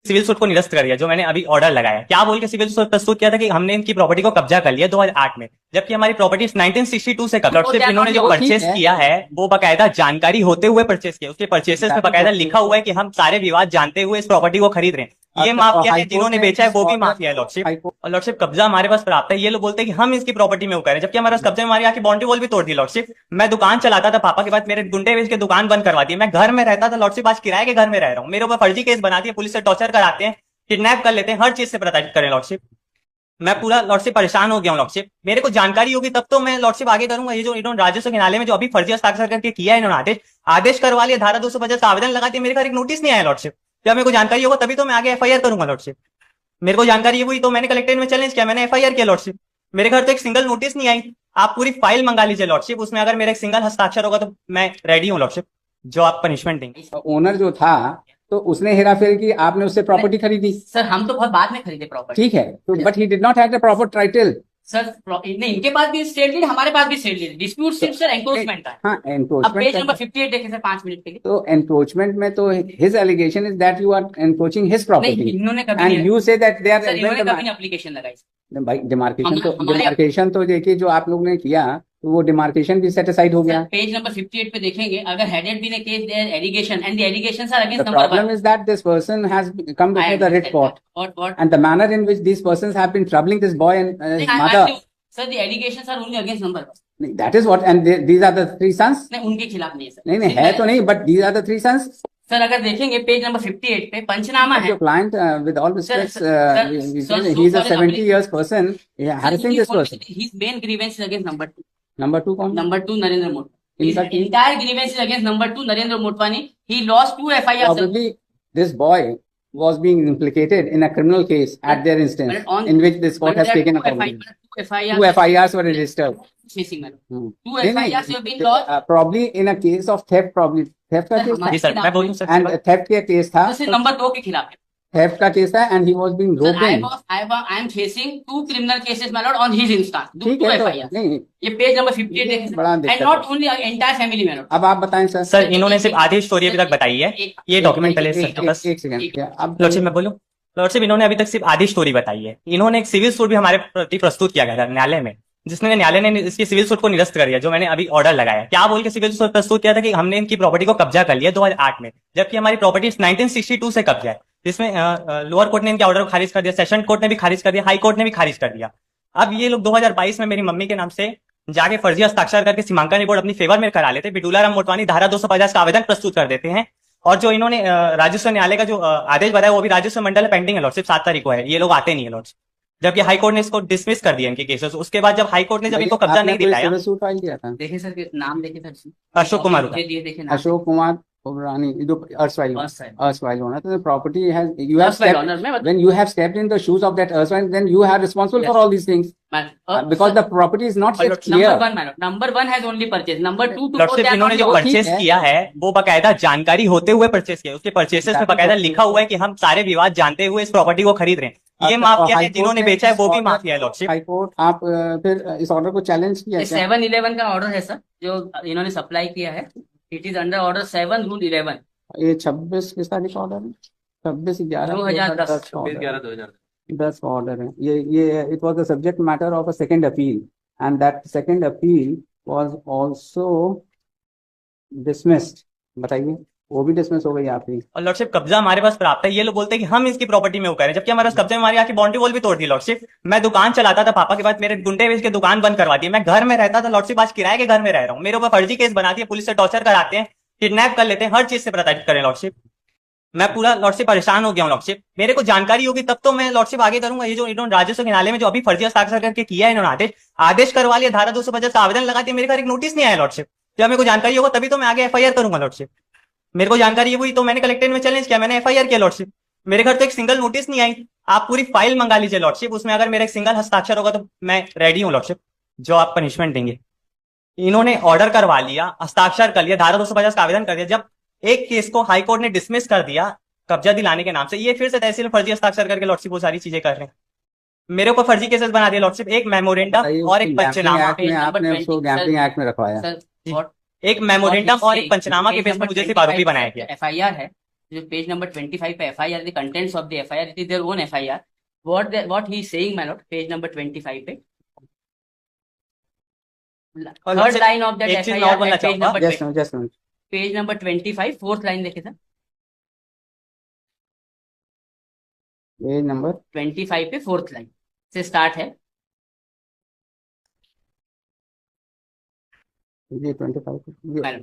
Civil suit को निरस्त कर दिया, जो मैंने अभी ऑर्डर लगाया। क्या बोल के सिविल सूट प्रस्तुत किया था कि हमने इनकी प्रॉपर्टी को कब्जा कर लिया 2008 में, जबकि हमारी प्रॉपर्टी 1962 से कब्जा। सिर्फ इन्होंने जो परचेस किया है वो बकायदा जानकारी होते हुए परचेस किया। उसके परचेसेस में बकायदा लिखा हुआ है कि हम सारे विवाद जानते हुए इस प्रॉपर्टी को खरीद रहे हैं। ये माफिया है, जिन्होंने बेचा है वो भी माफिया है लॉर्डशिप। और लॉर्डशिप कब्जा हमारे पास प्राप्त है। ये लोग बोलते हैं कि हम इसकी प्रॉपर्टी में वो करें, जबकि हमारे कब्जे में हमारी आके बाउंड्री वॉल भी तोड़ दी लॉर्डशिप। मैं दुकान चलाता था पापा के बाद, मेरे गुंडे बेच के दुकान बंद करवा दी। मैं घर में रहता था लॉर्डशिप, आज किराए के घर में रह रहा हूँ। मेरे ऊपर फर्जी केस बनाती है, पुलिस से टॉर्चर कराते हैं, किडनैप कर लेते हैं, हर चीज से प्रताड़ित करें लॉर्डशिप। मैं पूरा लॉर्डशिप परेशान हो गया हूँ लॉर्डशिप। मेरे को जानकारी होगी तब तो मैं लॉर्डशिप आगे करूंगा। ये जो इन्होंने राजस्व के नाले में जो अभी फर्जी हस्ताक्षर करके किया है इन्होंने आदेश करवा लिया, धारा 250 का आवेदन लगा दिया, मेरे घर एक नोटिस नहीं आया लॉर्डशिप। जब मेरे को जानकारी होगा तभी तो मैं आगे एफआईआर करूंगा लॉर्डशिप। मेरे को जानकारी हुई तो मैंने कलेक्ट्रेट में चैलेंज किया, मैंने एफआईआर किया लॉर्डशिप। मेरे घर तो एक सिंगल नोटिस नहीं आई। आप पूरी फाइल मंगा लीजिए लॉर्डशिप, उसमें अगर मेरा एक सिंगल हस्ताक्षर होगा तो मैं रेडी हूँ लॉर्डशिप, जो आप पनिशमेंट देंगे। ओनर जो था तो उसने हेराफेरी की, आपने उससे प्रॉपर्टी खरीदी। सर हम तो बहुत बाद में खरीदे प्रॉपर्टी। ठीक है, तो but he did not have the proper title. Sir नहीं, इनके पास भी स्टेट लीड, हमारे पास भी स्टेट लीड। डिस्प्यूट सिर्फ सर एनक्रोचमेंट का है। हाँ, अब एनक्रोचमेंट पेज नंबर 58 देखें सर 5 मिनट के लिए। तो एनक्रोचमेंट में तो his allegation is that you are encroaching his property इन्होंने कभी and you say that they are. Sir इन्होंने कभी एप्लीकेशन लगाई भाई डिमार्केशन तो देखिए जो आप लोग ने किया तो वो डिमार्केशन भी सेटिसाइड हो गया। पेज नंबर 58 पे देखेंगे, अगर headed been a case their allegation and the allegations are against The number 1। problem is that this person has come before the writ court, and the manner in which these persons have been troubling this boy and his mother. Sir, the allegations are only against number 1. That is what, and these are the three sons. नहीं, उनके खिलाफ नहीं है sir. नहीं है तो नहीं, but these are the three sons. Sir अगर देखेंगे पेज नंबर 58 पे पंचनामा है। Your client, with all respect, he is a 70 years person harassing this person. His main grievance is against number 2. Number 2 कौन? Number 2 Narendra Motwani. His entire grievance is against number 2 Narendra Motwani. He lost 2 FIRs. Probably this boy was being implicated in a criminal case at their instance, in which this court has taken accountability. 2 FIRs were registered. Missing madam. 2 FIRs have been lost. Probably in a case of theft, probably theft का case था। जी sir, मैं बोलूं sir. And theft का case था। तो number 2 के खिलाफ है। थेफ्ट का केस है and he was being roped in. I am facing 2 criminal cases my lord on his instance. ठीक है, तो नहीं ये पेज नंबर 58 देखें बड़ा and not only entire family my lord. अब आप बताएं सर। सर इन्होंने सिर्फ आधी स्टोरी अभी तक बताई है। ये डॉक्यूमेंट पहले एक सेकंड। अब लॉर्डशिप मैं बोलूं, लॉर्डशिप इन्होंने अभी तक सिर्फ आधी स्टोरी बताई है। इन्होंने एक सिविल सूट भी हमारे प्रति प्रस्तुत किया गया था न्यायालय में, जिसमें न्यायालय ने इसकी सिविल सूट को निरस्त कर दिया, जो मैंने अभी ऑर्डर लगाया। क्या बोल के सिविल सूट प्रस्तुत किया था कि हमने इनकी प्रॉपर्टी को कब्जा कर लिया 2008 में, जबकि हमारी प्रॉपर्टी 1962 से कब्जा है, जिसमें लोअर कोर्ट ने इनके ऑर्डर को खारिज कर दिया, सेशन कोर्ट ने भी खारिज कर दिया, हाई कोर्ट ने भी खारिज कर दिया। अब ये लोग 2022 में मेरी मम्मी के नाम से जाके फर्जी हस्ताक्षर करके सीमांकन रिपोर्ट अपनी फेवर में करा लेते, बिटूला राम मोटवानी धारा 250 का आवेदन प्रस्तुत कर देते हैं। और जो इन्होंने राजस्व न्यायालय का जो आदेश बताया वो भी राजस्व मंडल पेंडिंग है लॉर्ड, सिर्फ 7 तारीख को है। ये लोग आते नहीं है लॉर्ड, जबकि हाई कोर्ट ने इसको डिसमिस कर दिया इनके केसेस। उसके बाद जब हाई कोर्ट ने जब इनको कब्जा नहीं दिलाया, देखिए सर नाम देखिए सर, अशोक कुमार, अशोक कुमार रानी, जो erstwhile owner, the property has, you have stepped, when you have stepped in the shoes of that erstwhile, then you are responsible for all these things, because the property is not yet clear. Number 1 has only purchased, number 2 to lordship इन्होंने जो purchase किया है वो बकायदा जानकारी होते हुए purchase किया। उसके परचेसेस में बकायदा लिखा हुआ है कि हम सारे विवाद जानते हुए इस प्रॉपर्टी को खरीद रहे हैं। ये माफिया है, जिन्होंने बेचा है वो भी माफिया है लॉर्डशिप। हाई कोर्ट आप फिर इस ऑर्डर को चैलेंज किया? 7/11 का ऑर्डर है सर, जो इन्होंने सप्लाई किया है। It is under order 7 Rule 11। ये 26 किस तारीख का ऑर्डर है? 26/11/2010 का ऑर्डर है। ये it was the subject matter of a second appeal, and that second appeal was also dismissed. बताइए, वो भी डिसमिस हो गई आपकी। और लॉर्डशिप कब्जा हमारे पास प्राप्त है। ये लोग बोलते हैं कि हम इसकी प्रॉपर्टी में वो करें, जबकि हमारे कब्जे में हमारी आके बाउंड्री वॉल भी तोड़ दी लॉर्डशिप। मैं दुकान चलाता था पापा के बाद, मेरे गुंडे बेच के दुकान बंद करवा दी। मैं घर में रहता था लॉर्डशिप, आज किराए के घर में रह रहा हूँ। मेरे ऊपर फर्जी केस बनाती है, पुलिस से टॉर्चर कराते हैं, किडनैप कर लेते हैं, हर चीज से प्रताड़ित करें लॉर्डशिप। मैं पूरा लॉर्डशिप परेशान हो गया हूँ लॉर्डशिप। मेरे को जानकारी होगी तब तो मैं लॉर्डशिप आगे करूंगा। ये जो इन्होंने राजस्व के नाले में जो अभी फर्जी हस्ताक्षर करके किया है इन्होंने आदेश करवा लिया, धारा 250 का आवेदन लगा दिया, मेरे घर एक नोटिस नहीं आया लॉर्डशिप। जब मेरे को जानकारी होगा तभी तो मैं आगे एफआईआर करूंगा लॉर्डशिप। मेरे को जानकारी हुई तो मैंने कलेक्ट्रेट में चैलेंज किया, मैंने एफआईआर किया लॉर्डशिप। मेरे घर तो एक सिंगल नोटिस नहीं आई। आप पूरी फाइल मंगा लीजिए लॉर्डशिप, उसमें अगर मेरा एक सिंगल हस्ताक्षर होगा तो मैं रेडी हूँ लॉर्डशिप, जो आप पनिशमेंट देंगे। इन्होंने ऑर्डर करवा लिया, हस्ताक्षर कर लिया, धारा 250 का आवेदन कर दिया। जब एक केस को हाई कोर्ट ने डिसमिस कर दिया कब्जा दिलाने के नाम से, ये फिर से तहसील फर्जी हस्ताक्षर करके लॉर्डशिप वो सारी चीजें कर रहे हैं। मेरे ऊपर फर्जी केसेस बना दिए लॉर्डशिप, एक मेमोरेंडम और एक पंचनामा। आपने उसको गैम्बलिंग एक्ट में रखवाया, एक मेमोरेंडम और एक पंचनामा के बेस पर मुझे सिर्फ आरोपी बनाया गया। एफआईआर है जो पेज नंबर 25 पे FIR, the contents of the FIR, it is their own FIR. What he is saying, my lord, page number 25 पे और थर्ड लाइन ऑफ दैट एक चीज मैं और FIR बोलना at पेज चाहूंगा, number just page number 25 fourth line देखिए sir. Page number 25 पे फोर्थ लाइन से स्टार्ट है. ये 25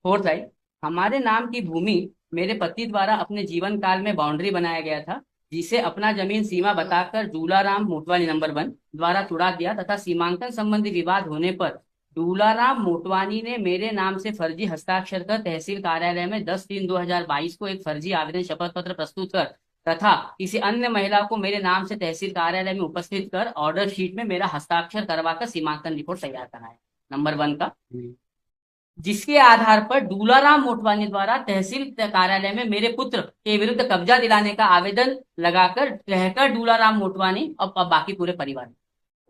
फोर्थ लाइन, हमारे नाम की भूमि मेरे पति द्वारा अपने जीवन काल में बाउंड्री बनाया गया था, जिसे अपना जमीन सीमा बताकर दूलाराम मोटवानी नंबर 1 द्वारा तुड़ा दिया तथा सीमांकन संबंधी विवाद होने पर दूलाराम मोटवानी ने मेरे नाम से फर्जी हस्ताक्षर कर तहसील कार्यालय में 10/3/2022 को एक फर्जी आवेदन शपथ पत्र प्रस्तुत कर तथा किसी अन्य महिला को मेरे नाम से तहसील कार्यालय में उपस्थित कर ऑर्डर शीट में मेरा हस्ताक्षर करवाकर सीमांकन रिपोर्ट तैयार कराया नंबर 1 का, जिसके आधार पर दूलाराम मोटवानी द्वारा तहसील कार्यालय में मेरे पुत्र के विरुद्ध कब्जा दिलाने का आवेदन लगाकर कहकर दूलाराम मोटवानी और बाकी पूरे परिवार.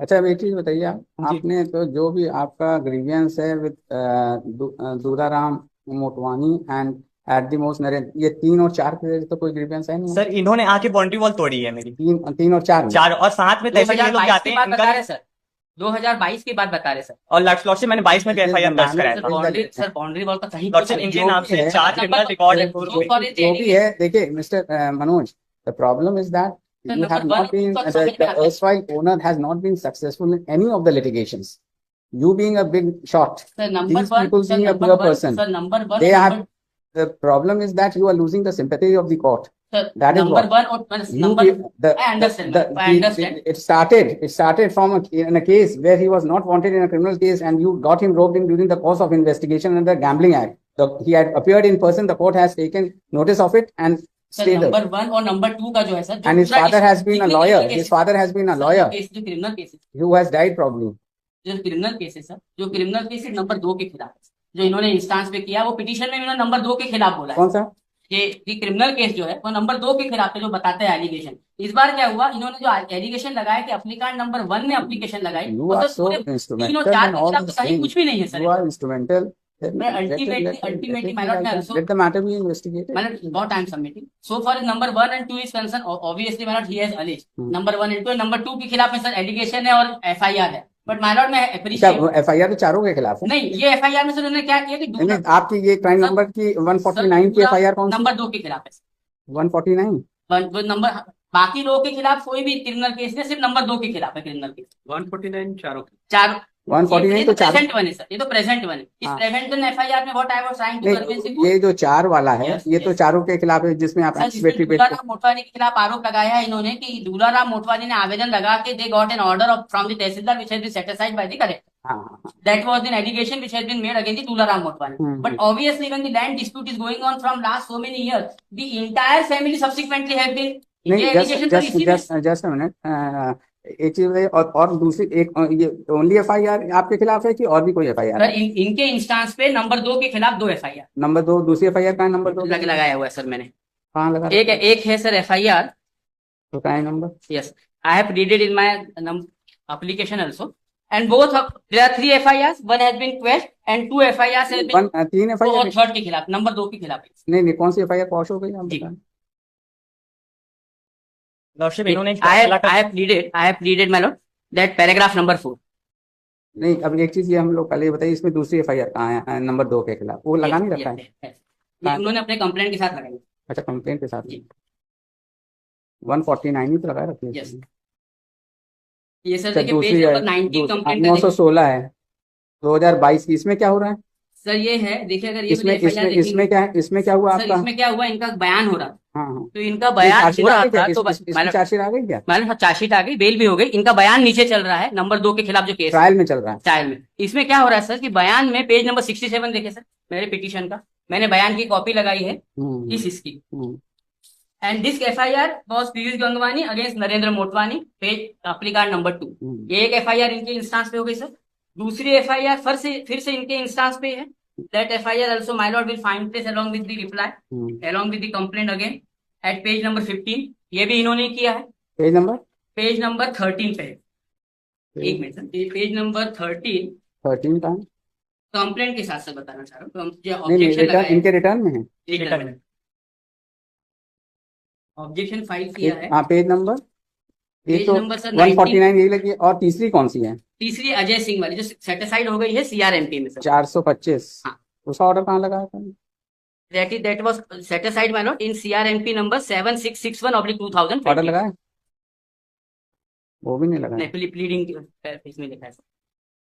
अच्छा, अब एक चीज बताइए, आपने तो जो भी आपका ग्रीवियंस है with Dularam Motwani and at the most Narendra, ये 3 और 4 के तो कोई ग्रीवियंस है नहीं? सर इन्होंने आके बाउंड्री वॉल तोड़ी है मेरी, 3 और 4 4 और साथ में तहसील ये लोग 2022 जाते की हैं बात बता रहे इनका, सर, 2022 की बात बता रहे सर. और लॉर्ड से मैंने 22 में भी FIR दर्ज कराया था. सर बाउंड्री वॉल का कहीं लॉर्ड से इनके नाम से 4 क्रिमिनल रिकॉर्ड है. जो भी है, देखिए mister Manoj, the problem is that you have not been, the erstwhile owner has not been successful in any of the litigations. You being a big shot, Sir, number these 1, people sir, being a number poor 1, person, sir, number 1, they have, the problem is that you are losing the sympathy of the court. sir, That is number what. 1 or You number, the, I understand, I understand. It started from in a case where he was not wanted in a criminal case, and you got him roped in during the course of investigation under the Gambling Act. He had appeared in person, the court has taken notice of it and sir stayed there. Number 1 और number 2 का जो है sir, And his father has been a lawyer. His father has been a lawyer जो criminal case who has died probably. जो criminal case है sir, जो criminal case है number 2 के खिलाफ है, जो इन्होंने इंस्टांस पे किया, वो पिटीशन में इन्होंने नंबर 2 के खिलाफ बोला है. कौन सा? ये क्रिमिनल केस जो है वो नंबर 2 के खिलाफ है, जो बताते हैं एलिगेशन. इस बार क्या हुआ, इन्होंने जो एलिगेशन लगाया कि एप्लीकेंट नंबर 1 ने एप्लीकेशन लगाई, You are so instrumental in all these things. कुछ भी नहीं है sir. You are instrumental. Ultimately, my lord, let the matter be investigated. My lord, what I am submitting. So far as number 1 and 2 is concerned, obviously my lord, he has alleged. Number 1 and 2, number 2 के खिलाफ में sir allegation है और FIR है. But my Lord, मैं appreciate, FIR तो चारों के खिलाफ है. नहीं, ये FIR में सर उन्होंने क्या किया कि नहीं, आपकी ये क्राइम नंबर की 149 की FIR कौन सी? नंबर 2 के खिलाफ है. 149 नंबर, बाकी लोगों के खिलाफ कोई भी क्रिमिनल केस नहीं, सिर्फ नंबर 2 के खिलाफ है क्रिमिनल केस. 149 चारों 149 तो चार प्रेजेंट वन है सर, ये तो प्रेजेंट वन है. इस प्रेजेंट वन FIR में what I was trying to convince you, ये जो 4 वाला है, ये तो चारों के खिलाफ है, जिसमें आप दूलाराम मोटवानी के खिलाफ आरोप लगाया है इन्होंने कि दूलाराम मोटवानी ने आवेदन लगा के they got an order from the tehsildar which has been satisfied by the correct. That was an allegation which has been made against the Tularam Motwani. But obviously, when the land dispute is going on from last so many years, the entire family subsequently have been. just a minute. एक चीज है, और दूसरी एक ये only FIR आपके खिलाफ है कि और भी कोई FIR? सर इनके इंस्टांस पे नंबर 2 के खिलाफ 2 FIR. नंबर 2, दूसरी FIR का नंबर 2 लगाया हुआ है सर मैंने. कहाँ लगा? एक है सर FIR. तो क्या number? Yes, I have read it in my application also. And both there are 3 FIRs. One has been quashed and 2 FIRs has been. 3 FIR और थर्ड के खिलाफ, नंबर 2 के खिलाफ. नहीं, कौन सी FIR पॉश हो गई आप बताएं? I have pleaded my lord that paragraph number 4. नहीं, अब एक चीज ये हम लोग पहले बताइए, इसमें दूसरी FIR कहाँ है नंबर 2 के खिलाफ? वो लगा नहीं रखा है, उन्होंने अपने कंप्लेंट के साथ लगाई. अच्छा, कंप्लेंट के साथ 149 ही तो लगा रखी है. ये सर देखिए पेज नंबर 90 कंप्लेंट 916 है 2022 की. इसमें क्या हो रहा है सर? ये है, देखिए अगर ये इसमें क्या हुआ आपका? इसमें क्या हुआ, इनका बयान हो रहा. हाँ, तो इनका बयान हो रहा था, तो चार्जशीट आ गई क्या? चार्जशीट आ गई, बेल भी हो गई. इनका बयान नीचे चल रहा है नंबर 2 के खिलाफ जो केस ट्रायल में चल रहा है. ट्रायल में इसमें क्या हो रहा है सर कि बयान में पेज नंबर 67 देखे सर मेरे पिटीशन का, मैंने बयान की कॉपी लगाई है इसकी. And this FIR was Piyush Gangwani against Narendra Motwani, page applicant number 2. ये एक FIR इनके इंस्टांस पे हो गई सर. दूसरी FIR फिर से इनके इंस्टांस पे है. That FIR also my lord will find place along with the reply, along with the complaint again at page number 15. ये भी इन्होंने किया है. पेज नंबर 13 पे. एक मिनट सर, पेज नंबर 13 का कंप्लेंट के साथ से बताना चाह रहा हूँ. इनके रिटर्न में है. ऑब्जेक्शन फाइल किया है। हाँ, पेज नंबर एक पेज तो नंबर सर 149 यही लगी है, और तीसरी कौन सी है? तीसरी अजय सिंह वाली जो सेटिसाइड हो गई है सीआरएमपी में सर। 425। हाँ। उसका ऑर्डर कहाँ लगा है? that was set aside my lord in CRMP number 7661/2020। Order लगा है? वो भी नहीं लगा है। नहीं, प्लीडिंग इसमें लिखा है सर।